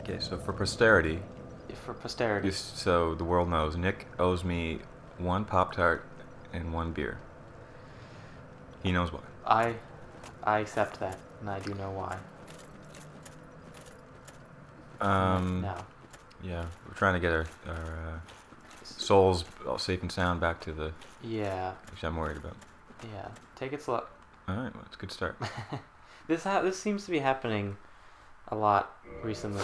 Okay, so for posterity, For posterity. so the world knows, Nick owes me 1 Pop-Tart and 1 beer. He knows why. I accept that, and I do know why. No. Yeah, we're trying to get our souls all safe and sound back to the... Yeah. Which I'm worried about. Yeah. Take it slow. Alright, well, it's a good start. This seems to be happening a lot recently.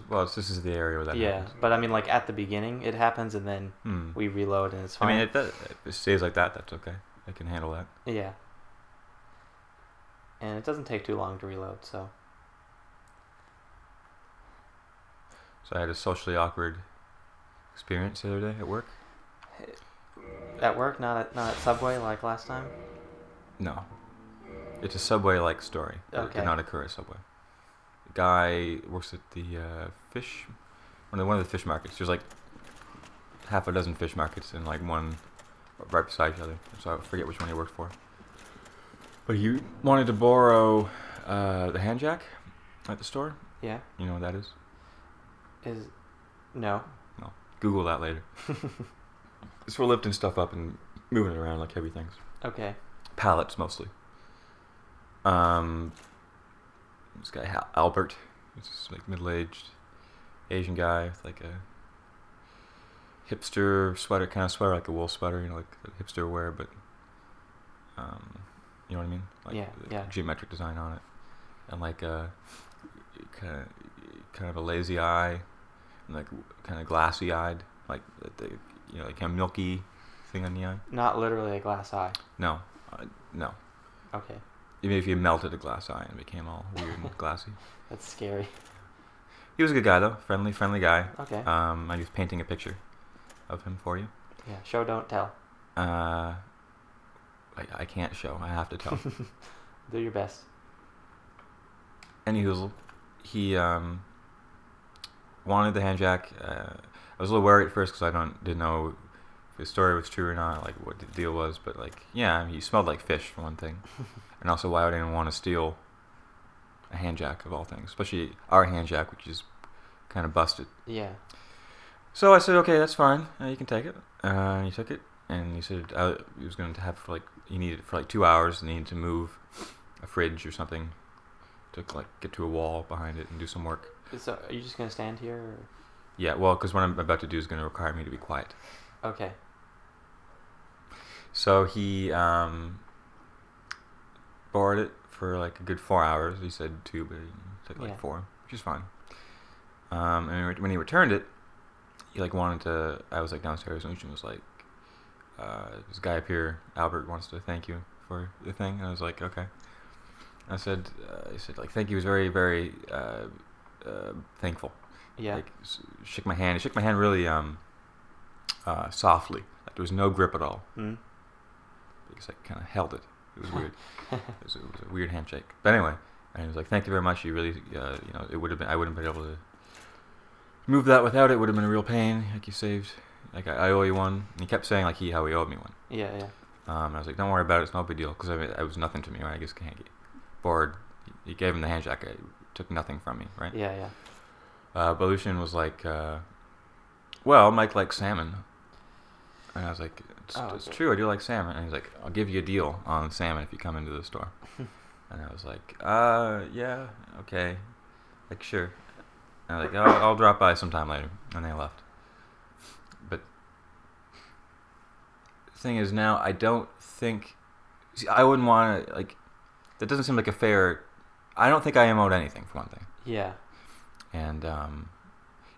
Well, this is the area where that happens. But I mean, like, at the beginning, it happens, and then we reload, and it's fine. I mean, if it stays like that, that's okay. I can handle that. Yeah. And it doesn't take too long to reload, so... So I had a socially awkward experience the other day at work. At work, not at Subway like last time? No. It's a Subway-like story. Okay. It did not occur at Subway. The guy works at the one of the fish markets. There's like half a dozen fish markets and like one right beside each other. So I forget which one he worked for. But he wanted to borrow the hand jack at the store. Yeah. You know what that is? No. No. Google that later. It's for lifting stuff up and moving it around like heavy things. Okay. Pallets mostly. This guy Albert, he's this like middle-aged Asian guy with like a hipster sweater, kind of sweater, like a wool sweater, you know, like hipster wear, but you know what I mean? Like yeah. Geometric design on it, and like a kind of a lazy eye, and like kind of glassy-eyed, like the like kind of milky thing on the eye. Not literally a glass eye. No, no. Okay. Even if you melted a glass eye and it became all weird and glassy. That's scary. He was a good guy though, friendly guy. Okay. I was painting a picture of him for you. Yeah. Show don't tell. I can't show. I have to tell. Do your best. Anywho, he wanted the hand jack. I was a little worried at first because I didn't know if his story was true or not, like what the deal was. But like, yeah, I mean, he smelled like fish for one thing, and also why would anyone want to steal a hand jack of all things, especially our hand jack, which is kind of busted. Yeah. So I said, okay, that's fine. You can take it. He took it, and he said he was going to have he needed it for like 2 hours, and he needed to move a fridge or something to like get to a wall behind it and do some work. So are you just gonna stand here? Or? Yeah, well, because what I'm about to do is going to require me to be quiet. Okay. So he borrowed it for like a good 4 hours. He said 2, but he took like 4, which is fine. And when he returned it, he like wanted to. I was like downstairs, and he was like, "This guy up here, Albert, wants to thank you for the thing." And I was like, "Okay." I said, "He said like thank you. He was very, very thankful." Yeah. Like shook my hand. He shook my hand really softly. Like there was no grip at all. Mm. Because I kind of held it. It was weird. it was a weird handshake. But anyway, and he was like, "Thank you very much. You really, it would have been. I wouldn't have been able to move that without it. It would have been a real pain. Like you saved. Like I owe you one." And he kept saying like how he owed me one. Yeah. I was like, "Don't worry about it. It's no big deal." Because I mean, it was nothing to me, right? I just can't get bored. He gave him the hand jacket. It took nothing from me, right? Yeah. But Lucian was like, "Well, Mike likes salmon." And I was like, it's true, I do like salmon. And he's like, "I'll give you a deal on salmon if you come into the store." And I was like, yeah, okay. Like, sure. And I was like, I'll drop by sometime later. And they left. But the thing is now, I don't think... See, I wouldn't want to, like... That doesn't seem like a fair... I don't think I am owed anything, for one thing. Yeah. And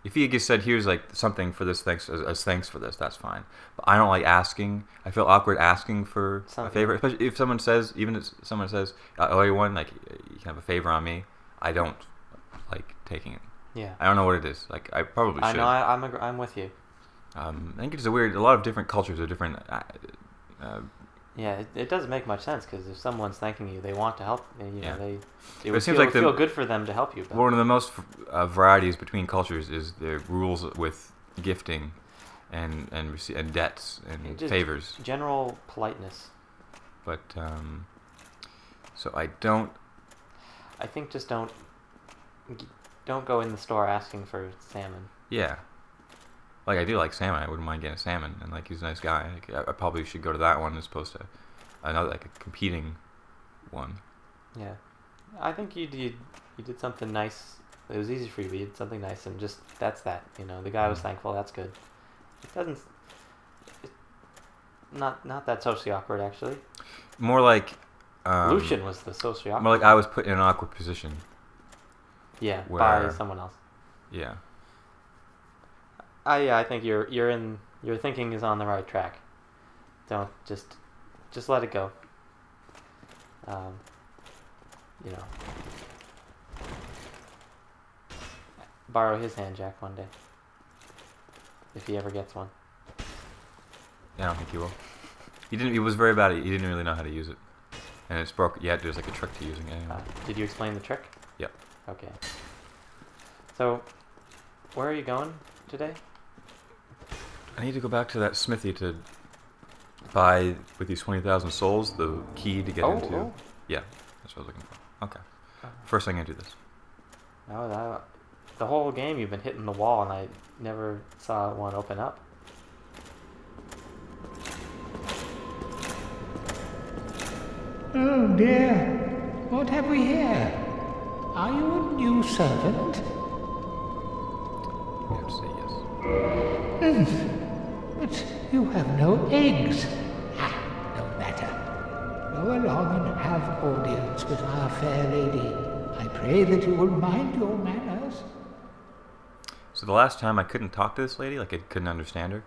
if he just said, "Here's like something for this, thanks as thanks for this," that's fine. But I don't like asking. I feel awkward asking for a favor, especially if someone says, "I owe you one," like you can have a favor on me. I don't like taking it. Yeah. I don't know what it is. Like I probably should. I know. I'm with you. I think it's a lot of different cultures are different. Yeah, it doesn't make much sense because if someone's thanking you, they want to help. It would feel good for them to help you. One of the most varieties between cultures is the rules with gifting, and debts and just favors. General politeness. But so I don't. I think just don't don't go in the store asking for salmon. Yeah. Like, I do like salmon. I wouldn't mind getting a salmon. And, like, he's a nice guy. Like, I probably should go to that one as opposed to another, like, a competing one. Yeah. I think you did something nice. It was easy for you, but you did something nice, and just, that's that. You know, the guy was thankful. That's good. It doesn't... Not that socially awkward, actually. More like... Lucian was the socially awkward. More like I was put in an awkward position. Yeah, by someone else. Yeah. I think your thinking is on the right track. Don't just let it go. You know, borrow his hand jack one day if he ever gets one. I don't think he will. He was very bad at it. He didn't really know how to use it, and it's broke. Yeah, there's like a trick to using it. Anyway. Did you explain the trick? Yep. Okay. So, where are you going today? I need to go back to that smithy to buy, with these 20,000 souls, the key to get into... Oh. Yeah, that's what I was looking for. Okay. First thing I do this. No, the whole game you've been hitting the wall, and I never saw one open up. Oh dear, what have we here? Are you a new servant? We have to say yes. But you have no eggs. No matter. Go along and have audience with our fair lady. I pray that you will mind your manners. So the last time I couldn't talk to this lady, like I couldn't understand her.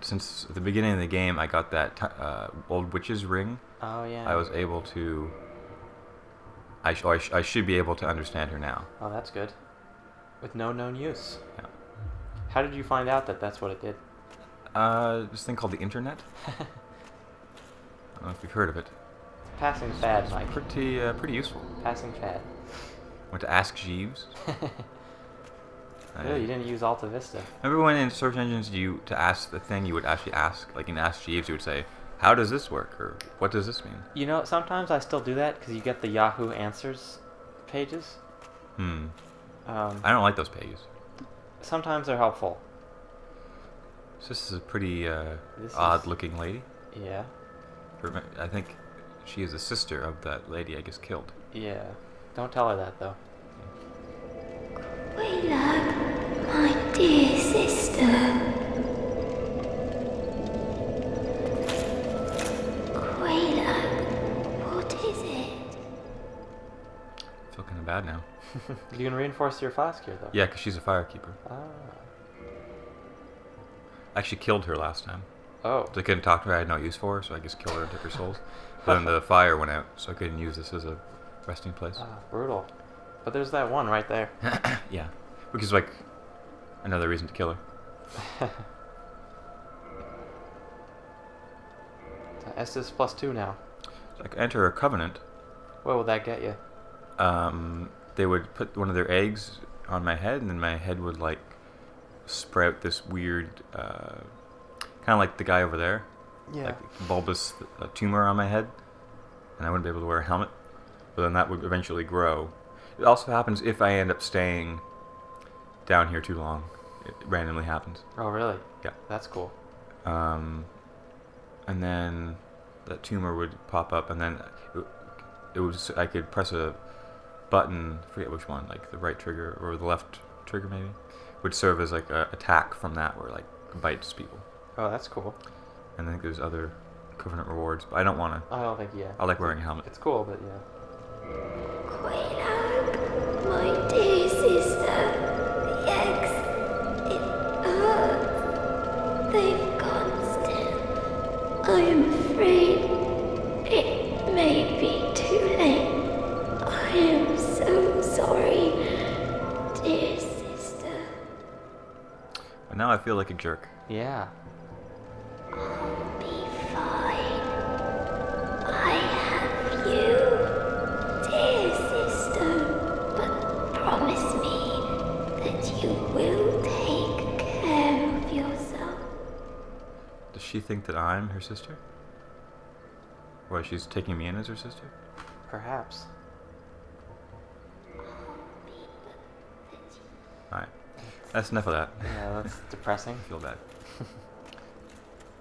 Since the beginning of the game, I got that old witch's ring. Oh yeah. I was able to. I should be able to understand her now. Oh, that's good. With no known use. Yeah. How did you find out that that's what it did? This thing called the internet. I don't know if you've heard of it. Passing fad, Mike. Pretty useful. Passing fad. Went to Ask Jeeves. Yeah, you didn't use Alta Vista. Remember when in search engines to ask the thing, you would actually ask, like in Ask Jeeves, you would say, "How does this work?" or "What does this mean?" You know, sometimes I still do that because you get the Yahoo Answers pages. I don't like those pages. Sometimes they're helpful. So this is a pretty odd-looking lady. Yeah. I think she is the sister of that lady I just killed. Yeah. Don't tell her that, though. Quelaag, my dear sister. Quelaag, what is it? I feel kind of bad now. You can reinforce your flask here, though. Yeah, because she's a firekeeper. Ah. I actually killed her last time. Oh. So I couldn't talk to her, I had no use for her, so I just killed her and took her souls. But then the fire went out, so I couldn't use this as a resting place. Ah, brutal. But there's that one right there. Yeah. Which is like another reason to kill her. Estes +2 now. So I could enter a covenant. What would that get you? They would put one of their eggs on my head, and then my head would like sprout this weird, kind of like the guy over there. Yeah. Like bulbous tumor on my head, and I wouldn't be able to wear a helmet. But then that would eventually grow. It also happens if I end up staying down here too long. It randomly happens. Oh, really? Yeah. That's cool. And then that tumor would pop up, and then it was I could press a button, forget which one, like the right trigger or the left trigger maybe, would serve as like a attack from that where like bites people. Oh, that's cool. And I think there's other covenant rewards, but I don't want to. I don't think, yeah. I like wearing a helmet. It's cool, but yeah. Quelaag, my dear sister, the eggs, it hurts. They've gone still. I am afraid it may be too late. I am so sorry, dear sister. But now I feel like a jerk. Yeah. I'll be fine. I have you, dear sister, but promise me that you will take care of yourself. Does she think that I'm her sister? Or she's taking me in as her sister? Perhaps. I'll be Alright. That's enough of that. Yeah, that's depressing. I feel bad.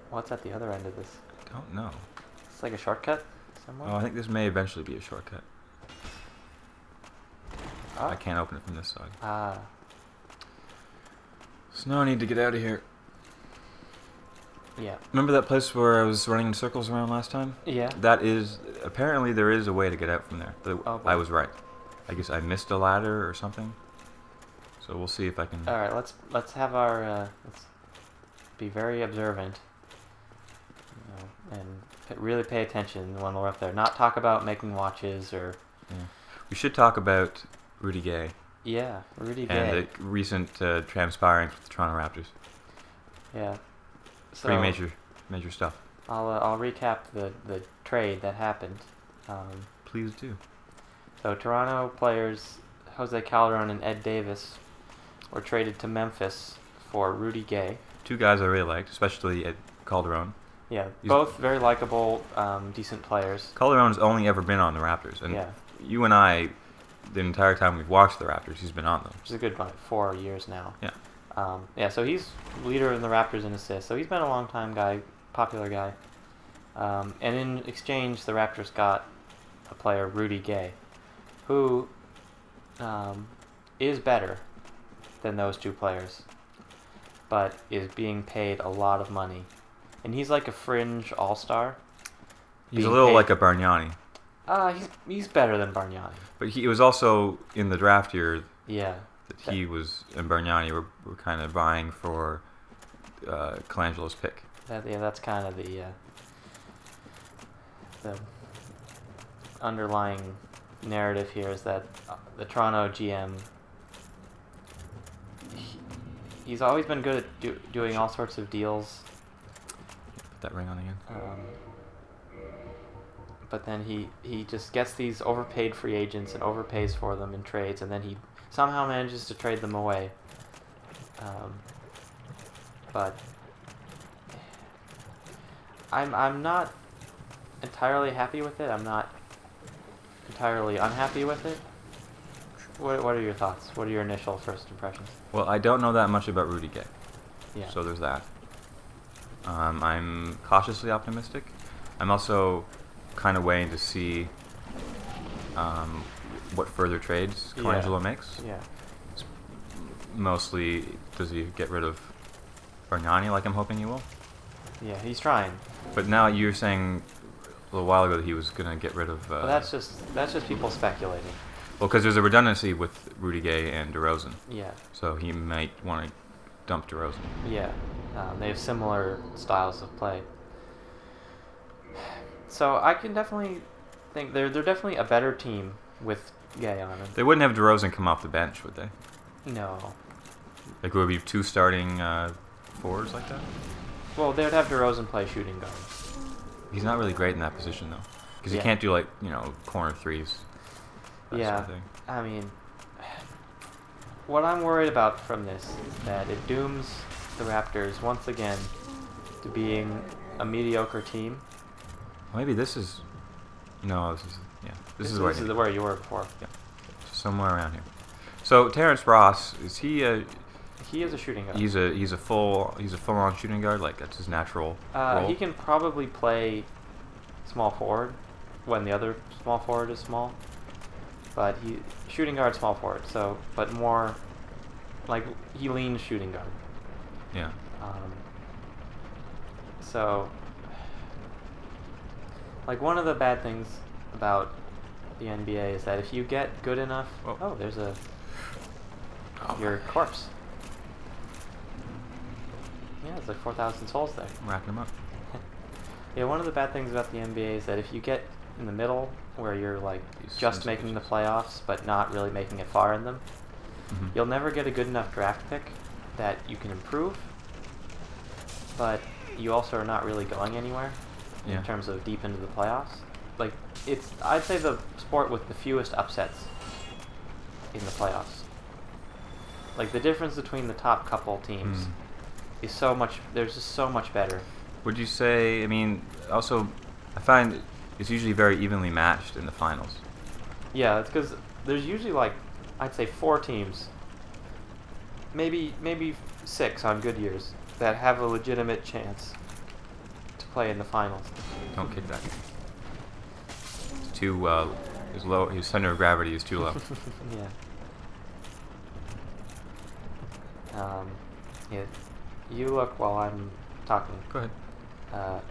What's at the other end of this? Don't know. It's like a shortcut somewhere? Oh, I think this may eventually be a shortcut. Oh. I can't open it from this side. Ah. So now I need to get out of here. Yeah. Remember that place where I was running in circles around last time? Yeah. That is... Apparently there is a way to get out from there. But Oh, boy. I was right. I guess I missed a ladder or something. So we'll see if I can... Alright, let's have our... let's be very observant. You know, and really pay attention when we're up there. Not talk about making watches or... Yeah. We should talk about Rudy Gay. Yeah, Rudy Gay. And the recent transpirings with the Toronto Raptors. Yeah. So Pretty major stuff. I'll recap the trade that happened. Please do. So Toronto players Jose Calderon and Ed Davis were traded to Memphis for Rudy Gay. Two guys I really liked, especially Ed Calderon. Yeah, He's both very likable, decent players. Calderon's only ever been on the Raptors, and Yeah. you and I, the entire time we've watched the Raptors, he's been on them. Which is a good 4 years now. Yeah. Yeah, so he's leader in the Raptors in assists. So he's been a long time guy, popular guy. And in exchange, the Raptors got a player, Rudy Gay, who is better than those two players, but is being paid a lot of money. And he's like a fringe all-star. He's a little like a Bargnani. He's better than Bargnani. But he was also in the draft year Yeah. that he was and Bargnani were kind of vying for Colangelo's pick. That's kind of the underlying narrative here is that the Toronto GM, he's always been good at doing all sorts of deals. Put that ring on again. But then he just gets these overpaid free agents and overpays for them in trades, and then he somehow manages to trade them away. But I'm not entirely happy with it. I'm not entirely unhappy with it. What are your thoughts? What are your initial first impressions? Well, I don't know that much about Rudy Gay. Yeah. So there's that. I'm cautiously optimistic. I'm also kind of waiting to see what further trades Colangelo makes. Yeah. Mostly, does he get rid of Bargnani like I'm hoping he will? Yeah, he's trying. But now you're saying a little while ago that he was going to get rid of... Well, that's just people speculating. Well, because there's a redundancy with Rudy Gay and DeRozan. Yeah. So he might want to dump DeRozan. Yeah. They have similar styles of play. So I can definitely think they're definitely a better team with Gay on them. They wouldn't have DeRozan come off the bench, would they? No. Like, would it be two starting forwards like that? Well, they would have DeRozan play shooting guard. He's not really great in that position, though. Because he can't do, like, corner threes. That Yeah. sort of thing. I mean, what I'm worried about from this is that it dooms the Raptors once again to being a mediocre team. Well, maybe this is... No, this is... Yeah. This is where you were before. Yeah. Just somewhere around here. So, Terrence Ross, is he a... He is a shooting guard. He's a full-on shooting guard? Like, that's his natural role? He can probably play small forward when the other small forward is small. But shooting guard, small forward. So, but more like he leans shooting guard. Yeah. So, like one of the bad things about the NBA is that if you get good enough, there's your corpse. Yeah, it's like 4,000 souls there. I'm racking them up. Yeah, one of the bad things about the NBA is that if you get in the middle, where you're like just making the playoffs but not really making it far in them, you'll never get a good enough draft pick that you can improve, but you also are not really going anywhere in terms of deep into the playoffs. Like, I'd say the sport with the fewest upsets in the playoffs. Like, the difference between the top couple teams is so much, there's just so much better. Would you say, I mean, also, I find it's usually very evenly matched in the finals. Yeah, it's because there's usually like, I'd say 4 teams maybe 6 on good years that have a legitimate chance to play in the finals. Don't kick that. It's too his low. His center of gravity is too low. Yeah. Yeah. You look while I'm talking. Go ahead.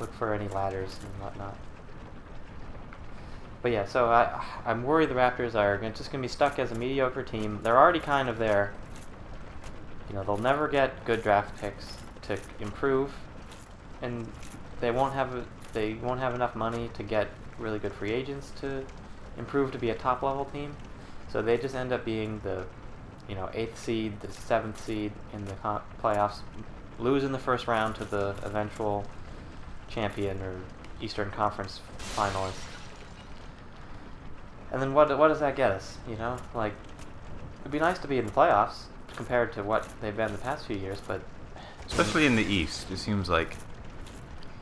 Look for any ladders and whatnot. But yeah, so I'm worried the Raptors are just going to be stuck as a mediocre team. They're already kind of there. You know, they'll never get good draft picks to improve, and they won't have enough money to get really good free agents to improve to be a top level team. So they just end up being the 8th seed, the 7th seed in the playoffs, lose in the first round to the eventual champion or Eastern Conference finalist. And then what does that get us? You know, like, it'd be nice to be in the playoffs compared to what they've been the past few years, but especially in the East, it seems like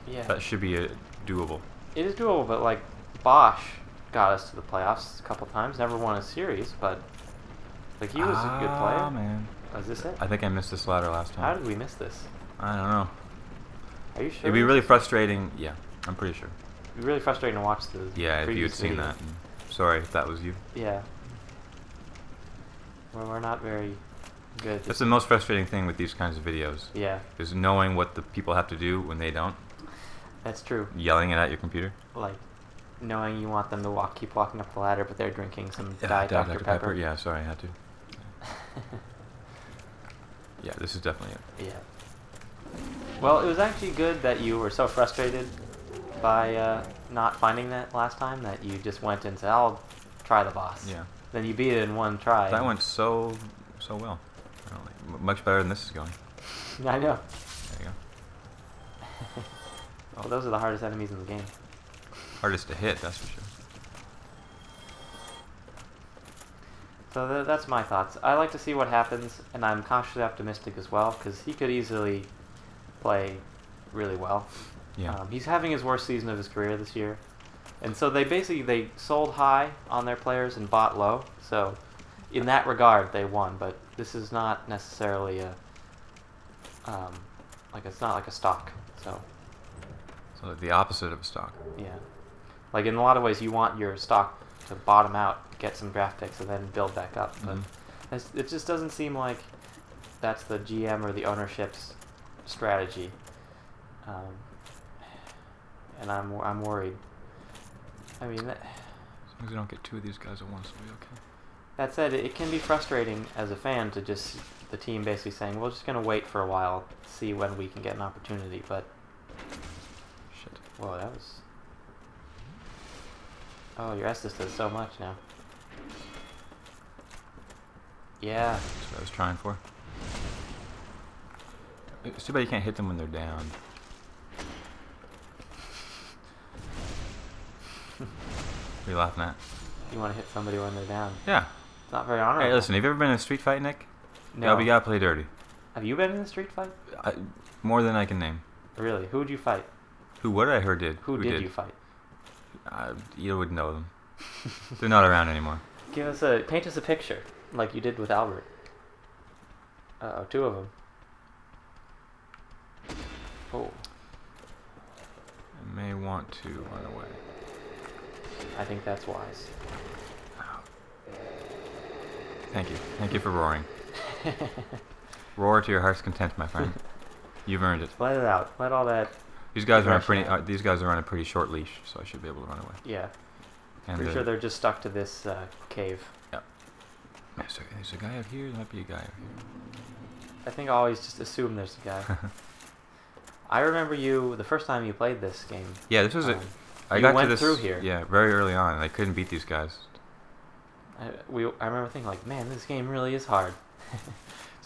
yeah, that should be doable. It is doable, but like Bosch got us to the playoffs a couple times, never won a series, but like he was a good player. Ah, man. Was this it? I think I missed this ladder last time. How did we miss this? I don't know. Are you sure? It'd be really frustrating. Yeah, I'm pretty sure. It'd be really frustrating to watch the Yeah, if you had seen video. that. Sorry if that was you. Yeah. Well, we're not very good. That's the most frustrating thing with these kinds of videos. Yeah. Is knowing what the people have to do when they don't. That's true. Yelling it at your computer. Like, knowing you want them to keep walking up the ladder, but they're drinking some Yeah, Diet Dr. Pepper. Yeah, sorry, I had to. Yeah, this is definitely it. Yeah. Well, it was actually good that you were so frustrated by not finding that last time that you just went and said, "I'll try the boss." Yeah. Then you beat it in one try. That went so well. Much better than this is going. I know. There you go. Well, those are the hardest enemies in the game. Hardest to hit, that's for sure. So that's my thoughts. I like to see what happens, and I'm cautiously optimistic as well, because he could easily play really well. Yeah. He's having his worst season of his career this year. And so they sold high on their players and bought low. So in that regard, they won. But this is not necessarily it's not like a stock. So the opposite of a stock. yeah. Like in a lot of ways, you want your stock to bottom out, get some draft picks, and then build back up. But it just doesn't seem like that's the GM or the ownership's strategy. And I'm worried. I mean, as long as we don't get 2 of these guys at once, we'll be okay. that said, it can be frustrating as a fan to just the team basically saying, "We're just gonna wait for a while, see when we can get an opportunity." But shit. whoa, that was. Oh, your Estes does so much now. Yeah. That's what I was trying for. It's too bad you can't hit them when they're down. What are you laughing at? You want to hit somebody when they're down. Yeah. It's not very honorable. Hey, listen, have you ever been in a street fight, Nick? No. You gotta play dirty. Have you been in a street fight? More than I can name. Really? Who'd you fight? What I heard did. Who did you fight? You wouldn't know them. They're not around anymore. Paint us a picture, like you did with Albert. 2 of them. Oh. I may want to run away. I think that's wise. Thank you. Thank you for roaring. Roar to your heart's content, my friend. You've earned it. Let it out. Let all that. These guys are on a pretty short leash, so I should be able to run away. Yeah. And Pretty sure they're just stuck to this cave. Yep. There's a guy out here. There might be a guy out here. I think I always just assume there's a guy. I remember you the first time you played this game. Yeah, this was I you got went to this through here. Yeah, very early on, and I couldn't beat these guys. I remember thinking like, man, this game really is hard.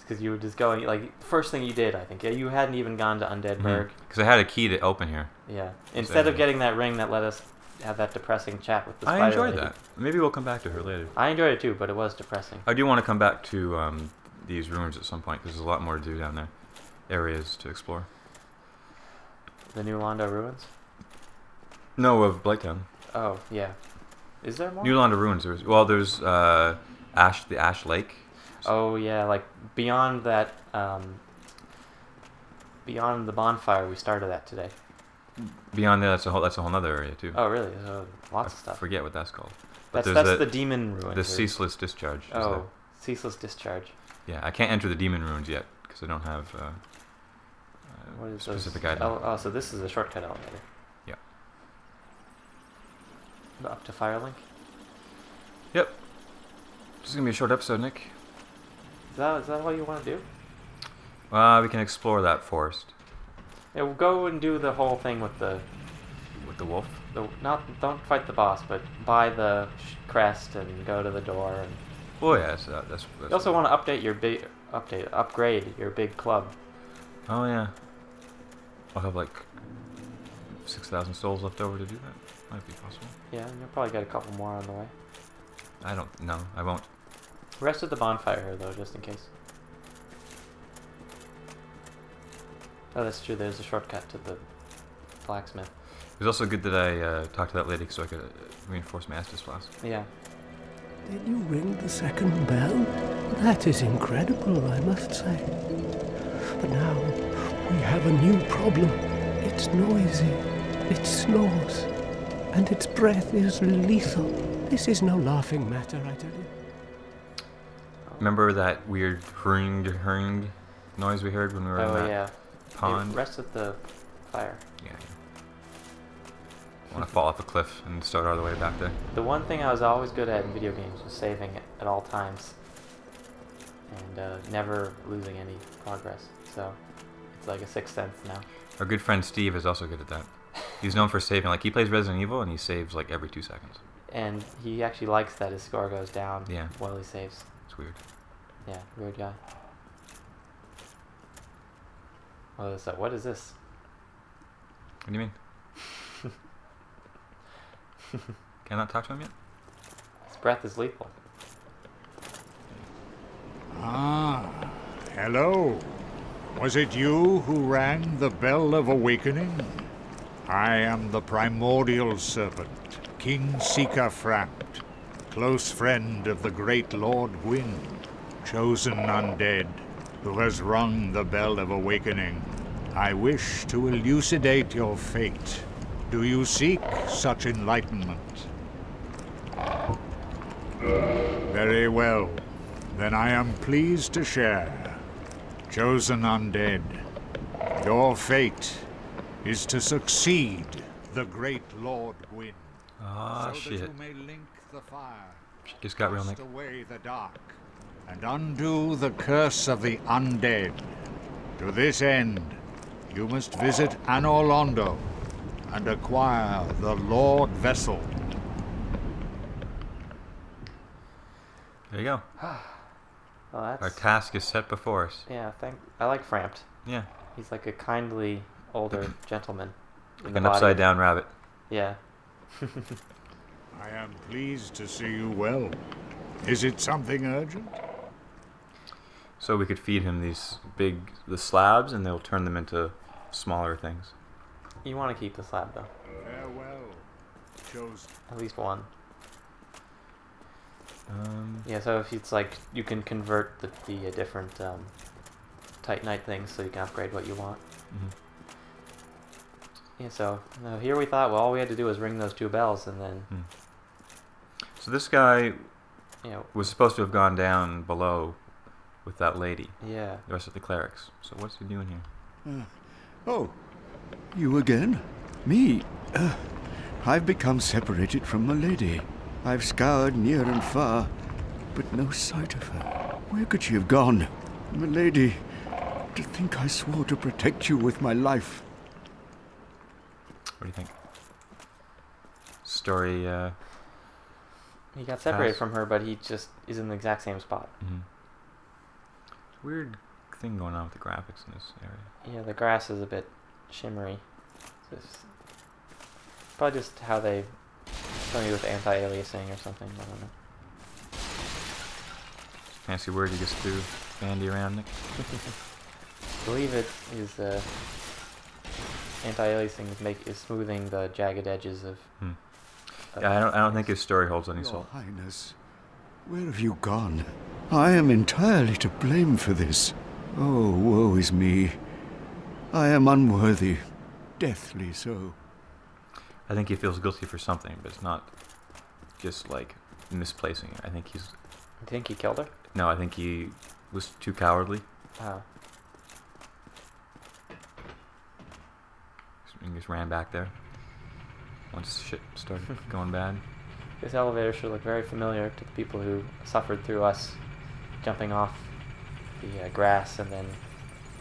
Because you were just going like first thing you did, I think. Yeah, you hadn't even gone to Undead Parish. Because I had a key to open here. Yeah. Instead of getting that ring that let us have that depressing chat with the spider I enjoyed lady. that. Maybe we'll come back to her later. I enjoyed it too, but it was depressing. I do want to come back to these ruins at some point because there's a lot more to do down there. Areas to explore. The new Londo Ruins? No, of Blighttown. Oh, yeah. Is there more? New Londo Ruins. There's the Ash Lake. Oh yeah, like beyond that, beyond the bonfire, we started that today. Beyond that, that's a whole other area too. Oh really? Lots of I stuff. forget what that's called. But That's the demon ruins. The ceaseless discharge. Oh, ceaseless discharge. Yeah, I can't enter the demon ruins yet because I don't have What is specific those? item. Oh, so this is a shortcut elevator. Yeah. Up to Firelink. Yep. This is gonna be a short episode, Nick. Is that what you want to do? We can explore that forest. Yeah, we'll go and do the whole thing with the wolf. Don't fight the boss, but buy the crest and go to the door. And Oh yeah, that's you also want to upgrade your big club. Oh yeah. I'll have like 6,000 souls left over to do that. Might be possible. Yeah, and you'll probably get a couple more on the way. I don't know. I won't. Rest of the bonfire here, though, just in case. Oh, that's true. There's a shortcut to the blacksmith. It was also good that I talked to that lady so I could reinforce my Estus flask. Yeah. Did you ring the second bell? That is incredible, I must say. But now we have a new problem. It's noisy, it snores, and its breath is lethal. This is no laughing matter, I tell you. Remember that weird hring noise we heard when we were in that pond? Hey, rest at the fire. Yeah. I want to fall off a cliff and start all the way back there. The one thing I was always good at in video games was saving at all times. And never losing any progress. So, it's like a sixth sense now. Our good friend Steve is also good at that. He's known for saving. Like, he plays Resident Evil and he saves like every 2 seconds. And he actually likes that his score goes down Yeah. while he saves. It's weird. Yeah, weird guy. What is this? What do you mean? Can I not talk to him yet? His breath is lethal. Ah, hello. Was it you who rang the bell of awakening? I am the primordial serpent, King Seeker Framt, close friend of the great Lord Gwyn, chosen undead, who has rung the bell of awakening. I wish to elucidate your fate. Do you seek such enlightenment? Very well. Then I am pleased to share. Chosen undead, your fate is to succeed the great Lord Gwyn. Ah, so shit. that you may link the fire, Shit just got real, Nick. cast away the dark, and undo the curse of the undead. To this end, you must visit Anor Londo and acquire the Lord Vessel. There you go. Well, that's... Our task is set before us. Yeah, I like Framt. Yeah. He's like a kindly older gentleman. Like an upside down rabbit. Yeah. I am pleased to see you well. Is it something urgent? So we could feed him the slabs and they'll turn them into smaller things. You want to keep the slab though. Farewell, chosen. At least one. Yeah, so if it's like you can convert the different Titanite things so you can upgrade what you want. Mm-hmm. Yeah, so here we thought, well, all we had to do was ring those 2 bells and then... So this guy You know, was supposed to have gone down below with that lady. yeah. The rest of the clerics. So what's he doing here? Oh, you again? Me? I've become separated from my lady. I've scoured near and far, but no sight of her. Where could she have gone? My lady, to think I swore to protect you with my life. What do you think? Story, He got separated Pass. from her, but he just is in the exact same spot. Weird thing going on with the graphics in this area. Yeah, the grass is a bit shimmery. It's probably just how they something with anti-aliasing or something. I don't know. Fancy word you just threw bandy around, Nick. I believe it is anti-aliasing is smoothing the jagged edges of. Yeah, I don't think his story holds any Your soul. Highness, where have you gone? I am entirely to blame for this. Oh, woe is me. I am unworthy, deathly so. I think he feels guilty for something, but it's not just like misplacing it. I think he's... You think he killed her? No, I think he was too cowardly. Oh. He just ran back there once shit started going bad. This elevator should look very familiar to the people who suffered through us jumping off the grass and then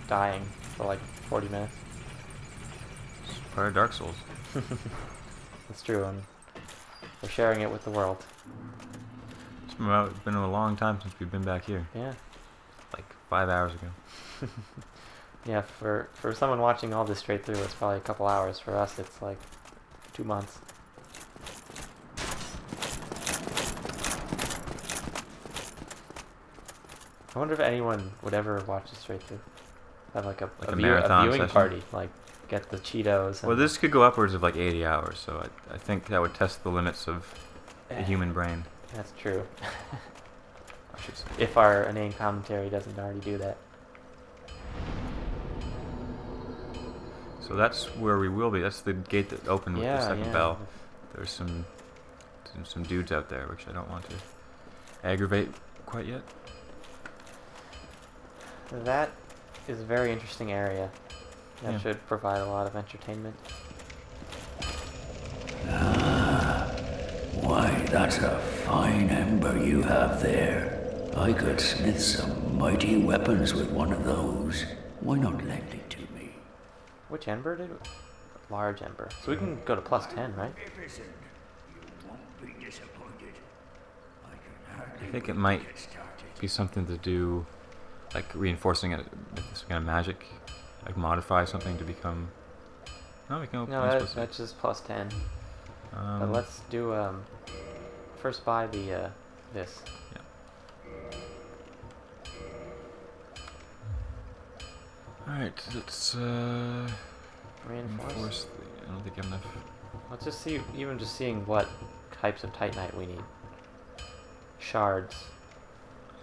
dying for like 40 minutes. It's part of Dark Souls. That's true, and we're sharing it with the world. It's been a long time since we've been back here. Yeah. Like 5 hours ago. Yeah, for someone watching all this straight through, it's probably a couple hours. For us, it's like 2 months. I wonder if anyone would ever watch this straight through. Have like a marathon viewing session? party, like get the Cheetos. And Well, this could go upwards of like 80 hours, so I think that would test the limits of the human brain. That's true. I should say. If our inane commentary doesn't already do that. So that's where we will be. That's the gate that opened with the second bell. There's some dudes out there, which I don't want to aggravate quite yet. That is a very interesting area. That Yeah. should provide a lot of entertainment. Why, that's a fine ember you have there. I could smith some mighty weapons with one of those. Why not lend it to me? Which ember did? Large ember. So we can go to plus 10, right? I think it might be something to do, like reinforcing it with some kind of magic, like modify something to become. No, we can. No, that's just plus 10. But let's do first buy the this. Yeah. All right, let's Reinforce. I don't think I have enough. Let's just see, even just seeing what types of Titanite we need. Shards.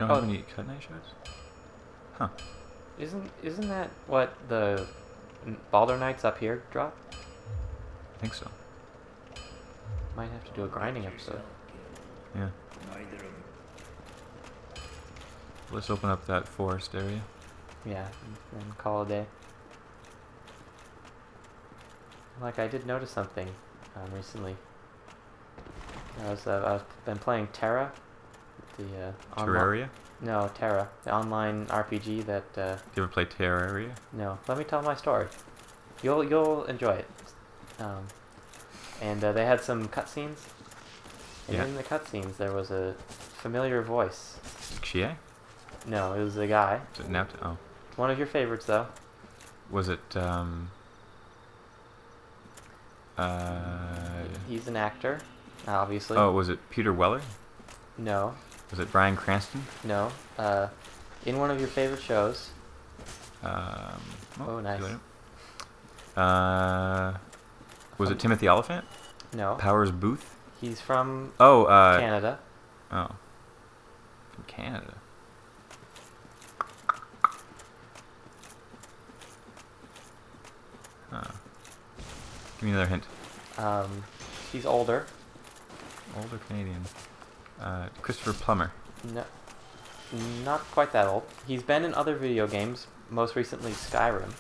You don't have any cut knife shards? Huh. Isn't that what the Baldur Knights up here drop? I think so. Might have to do a grinding episode. Yeah. Let's open up that forest area. Yeah, and call it a day. Like, I did notice something recently. I've been playing Terra, the Terraria? No, Terra, the online RPG that. Do you ever play Terraria? No, let me tell my story. You'll enjoy it. And they had some cutscenes. And Yeah. in the cutscenes, there was a familiar voice. Xie? No, it was a guy. Is it Napt? Oh. It's one of your favorites, though. Was it, He's an actor, obviously. Oh, was it Peter Weller? No, Was it Bryan Cranston? no. In one of your favorite shows. Oh, nice. Was it Timothy Oliphant? No. Powers Booth? He's from Oh, Canada. Oh. From Canada. Huh. Give me another hint. He's older. Older Canadian. Christopher Plummer. No, not quite that old. He's been in other video games, most recently Skyrim.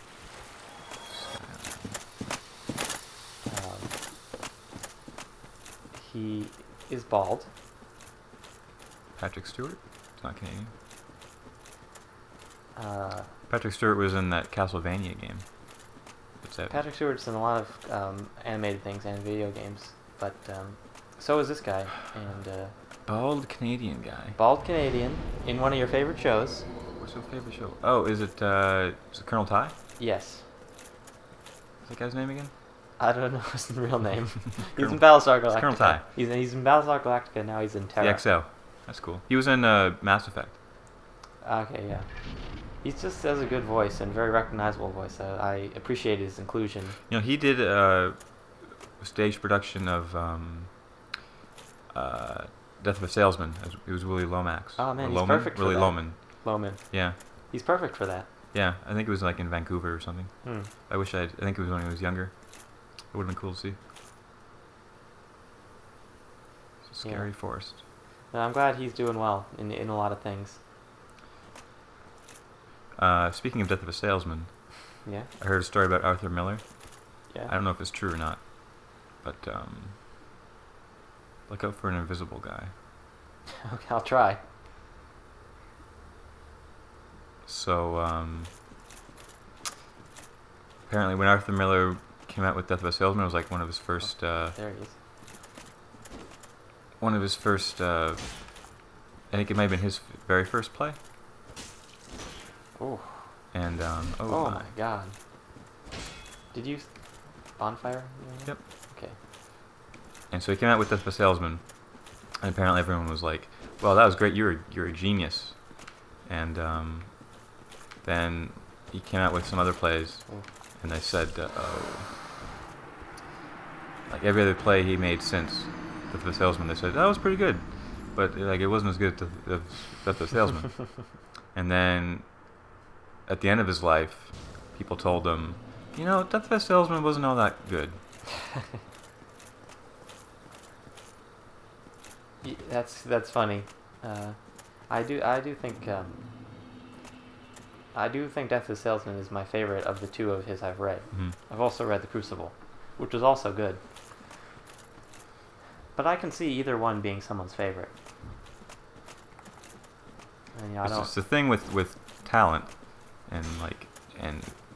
He is bald. Patrick Stewart? It's not Canadian. Uh, Patrick Stewart was in that Castlevania game. What's that? Patrick Stewart's in a lot of animated things and video games, but so is this guy. And Bald Canadian guy. bald Canadian in one of your favorite shows. What's your favorite show? Oh, is it Colonel Ty? Yes. What's that guy's name again? I don't know his real name. He's Colonel- in Battlestar Galactica. It's Colonel Ty. He's in Battlestar Galactica, now he's in The Terra. XO. That's cool. He was in Mass Effect. Okay, yeah. He just has a good voice and very recognizable voice. I appreciate his inclusion. You know, he did a stage production of Death of a Salesman. It was Willie Lomax. Oh man, or he's Loman? perfect for Willie that. Loman. Yeah. He's perfect for that. Yeah, I think it was like in Vancouver or something. Hmm. I think it was when he was younger. It would have been cool to see. It's a scary forest. No, I'm glad he's doing well in a lot of things. Speaking of Death of a Salesman, Yeah. I heard a story about Arthur Miller. Yeah. I don't know if it's true or not, but look out for an invisible guy. Okay, I'll try. So apparently, when Arthur Miller came out with Death of a Salesman, it was like one of his first. There he is. One of his first. I think it might have been his very first play. Oh. And oh my god. Did you bonfire? Yep. Okay. And so he came out with Death of a Salesman, and apparently everyone was like, "Well, that was great. You're a genius." And then he came out with some other plays, and they said, like every other play he made since Death of a Salesman, they said that was pretty good, but like it wasn't as good as Death of a Salesman. And then at the end of his life, people told him, you know, Death of a Salesman wasn't all that good. That's funny. I do think Death of a Salesman is my favorite of the two of his I've read. Mm-hmm. I've also read The Crucible, which was also good. But I can see either one being someone's favorite. And, you know, It's the thing with talent and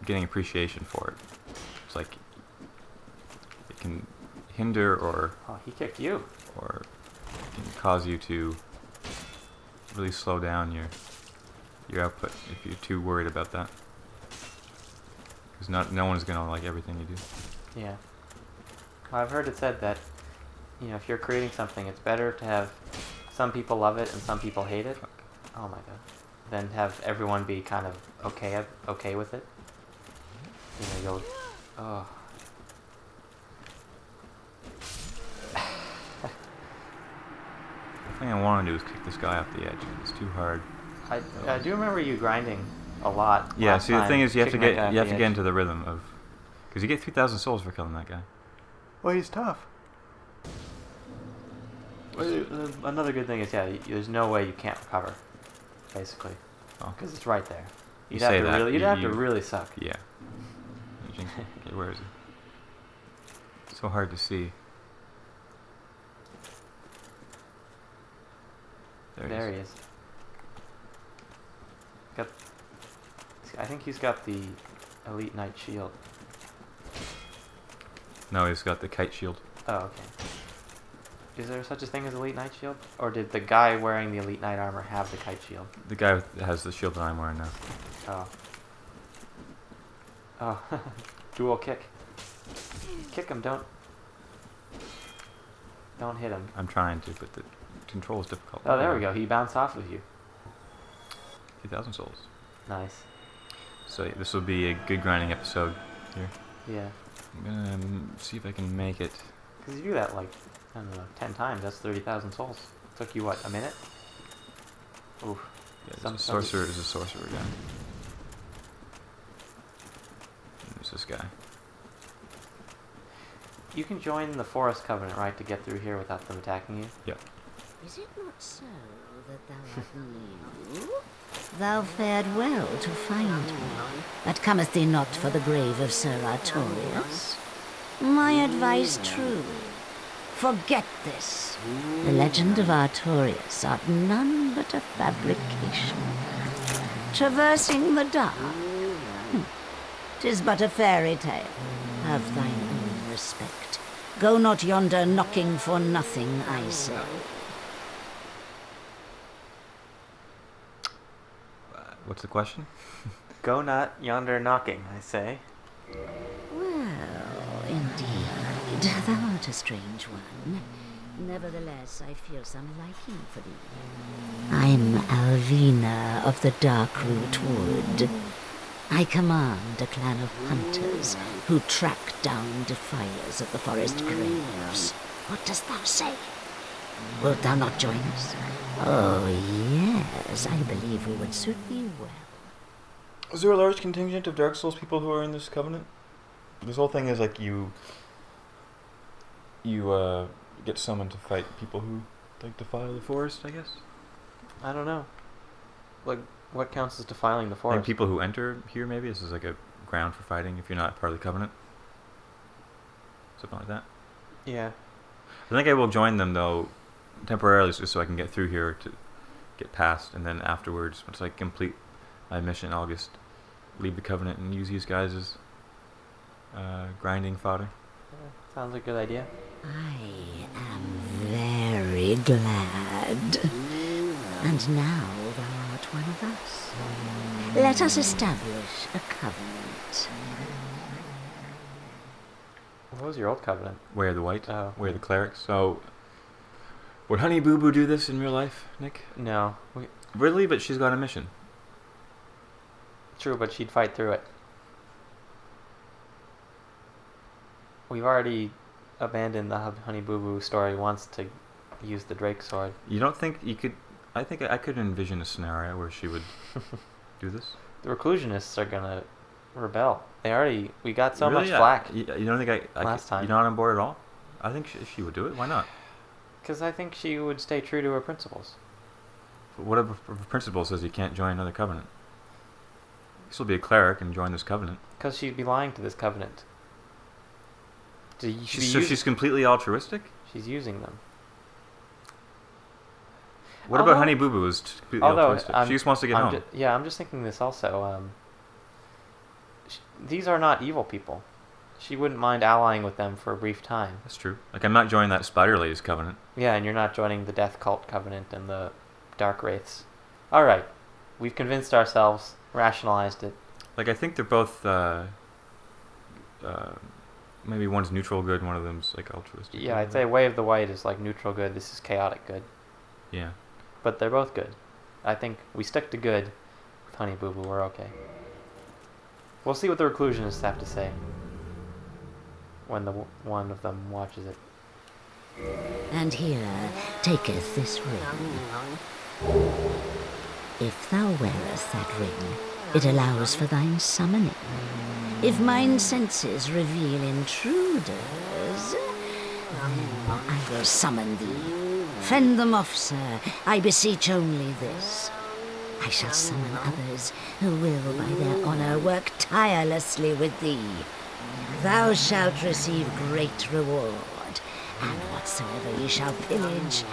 getting appreciation for it. It's like it can hinder or he kicked you. Or it can cause you to really slow down your output if you're too worried about that. Because no one's gonna like everything you do. Yeah. Well, I've heard it said that, you know, if you're creating something, it's better to have some people love it and some people hate it. Fuck. Oh my god. Than have everyone be kind of okay with it. You know, you'll. Oh. The thing I want to do is kick this guy off the edge. It's too hard. I do remember you grinding a lot. Yeah. See, the thing is, you have to get edge. into the rhythm of, because you get 3,000 souls for killing that guy. Well, he's tough. Another good thing is, there's no way you can't recover, basically, because it's right there. You'd have to really suck. Yeah. Okay, where is he? So hard to see. There he is. I think he's got the Elite Knight shield. No, he's got the kite shield. Oh, okay. Is there such a thing as Elite Knight shield? Or did the guy wearing the Elite Knight armor have the kite shield? The guy has the shield that I'm wearing now. Oh. Oh. Dual kick. Kick him, don't hit him. I'm trying to, but the control is difficult. Oh, there we go. He bounced off of you. 2,000 souls. Nice. So this will be a good grinding episode here. Yeah. I'm gonna see if I can make it. Because you do that like, I don't know, 10 times. That's 30,000 souls. Took you what, a minute? Oof. Yeah, there's a sorcerer guy. And there's this guy. You can join the Forest Covenant, right, to get through here without them attacking you? Yep. Is it not so that thou art new? Thou fared well to find me, but cometh thee not for the grave of Sir Artorius? My advice true. Forget this. The legend of Artorius art none but a fabrication. Traversing the dark. 'Tis but a fairy tale. Have thine own respect. Go not yonder knocking for nothing, I say. What's the question? Go not yonder knocking, I say. Well, indeed, thou art a strange one. Nevertheless, I feel some liking for thee. I'm Alvina of the Darkroot Wood. I command a clan of hunters who track down defilers of the forest graves. What dost thou say? Wilt thou not join us? Oh, yes, I believe we would suit thee well. Is there a large contingent of Dark Souls people who are in this covenant? This whole thing is like you get summoned to fight people who like defile the forest, I guess. I don't know. Like, what counts as defiling the forest? Like people who enter here, maybe this is like a ground for fighting if you're not part of the covenant. Something like that. Yeah. I think I will join them though, temporarily, just so I can get through here to get past, and then afterwards, once I complete my mission, I'll just leave the covenant and use these guys as grinding fodder. Yeah, sounds like a good idea. I am very glad. And now thou art one of us. Let us establish a covenant. What was your old covenant? Way of the White. Oh. Way of the Clerics. So, would Honey Boo Boo do this in real life, Nick? No. Really? But she's got a mission. True, but she'd fight through it. We've already abandoned the Honey Boo Boo story once to use the Drake sword. You don't think you could... I think I could envision a scenario where she would do this. The Reclusionists are gonna rebel. We got so Really? much flack. You don't think last time. You're not on board at all? I think she would do it. Why not? Because I think she would stay true to her principles. But what if her principle says you can't join another covenant? You still be a cleric and join this covenant. Because she'd be lying to this covenant. She's completely altruistic? She's using them. What about Honey Boo Boo is completely altruistic? She just wants to get home. I'm just thinking this also. These are not evil people. She wouldn't mind allying with them for a brief time. That's true. Like, I'm not joining that Spider Lady's covenant. Yeah, and you're not joining the Death Cult covenant and the Dark Wraiths. Alright. We've convinced ourselves, rationalized it. Like, I think they're both, maybe one's neutral good, one of them's, like, altruistic. Yeah, I'd say Way of the White is, like, neutral good, this is chaotic good. Yeah. But they're both good. I think we stick to good with Honey Boo Boo, we're okay. We'll see what the Reclusionists have to say when one of them watches it. And here taketh this ring. If thou wearest that ring, it allows for thine summoning. If mine senses reveal intruders, then I will summon thee. Fend them off, sir. I beseech only this. I shall summon others who will, by their honor, work tirelessly with thee. Thou shalt receive great reward, and whatsoever ye shall pillage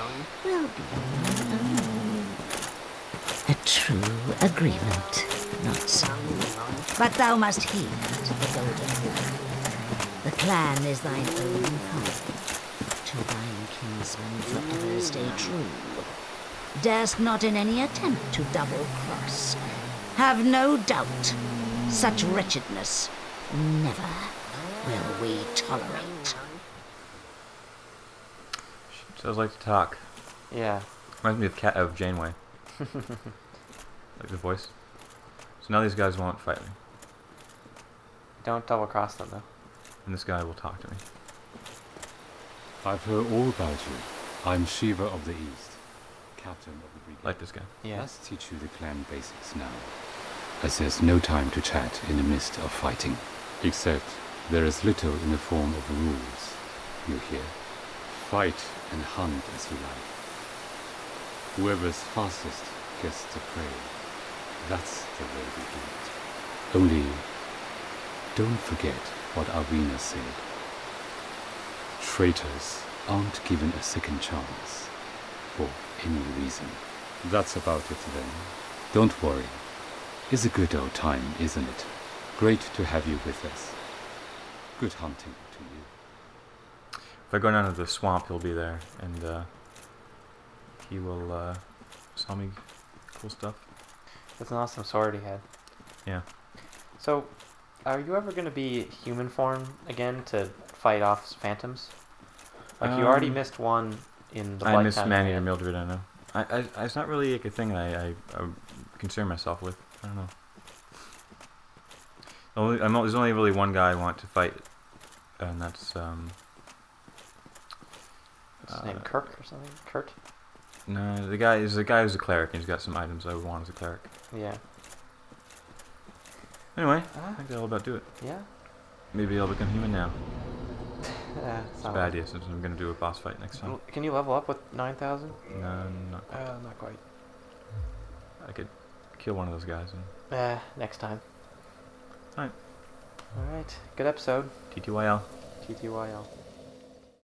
will be thine own. A true agreement, not so. But thou must heed the golden word. The clan is thine own home. To thine kinsman forever stay true. Darest not in any attempt to double-cross. Have no doubt, such wretchedness never will we tolerate. She does like to talk. Yeah. Reminds me of Janeway. Like the voice. So now these guys won't fight me. Don't double-cross them, though. And this guy will talk to me. I've heard all about you. I'm Shiva of the East, captain of the brigade. Like this guy. Yeah. Let's teach you the clan basics now, as there's no time to chat in the midst of fighting. Except there is little in the form of rules, you hear. Fight and hunt as you like. Whoever's fastest gets the prey. That's the way we do it. Only, don't forget what Arvina said. Traitors aren't given a second chance, for any reason. That's about it then. Don't worry. It's a good old time, isn't it? Great to have you with us. Good hunting to you. If I go down to the swamp, he'll be there, and he will sell me cool stuff. That's an awesome sword he had. Yeah. So, are you ever going to be human form again to fight off phantoms? Like, you already missed one in the Blighttown. I missed Manny and Mildred, I know. It's not really like a thing I concern myself with. I don't know. There's only really one guy I want to fight, and that's What's his name? Kirk or something? Kurt? No, the guy is a cleric, and he's got some items I would want as a cleric. Yeah. Anyway, I think that'll about do it. Yeah. Maybe I'll become human now. It's a bad idea since I'm gonna do a boss fight next time. Can you level up with 9,000? No, not quite. Not quite. I could kill one of those guys. And... next time. Alright. Alright. Good episode. TTYL. TTYL.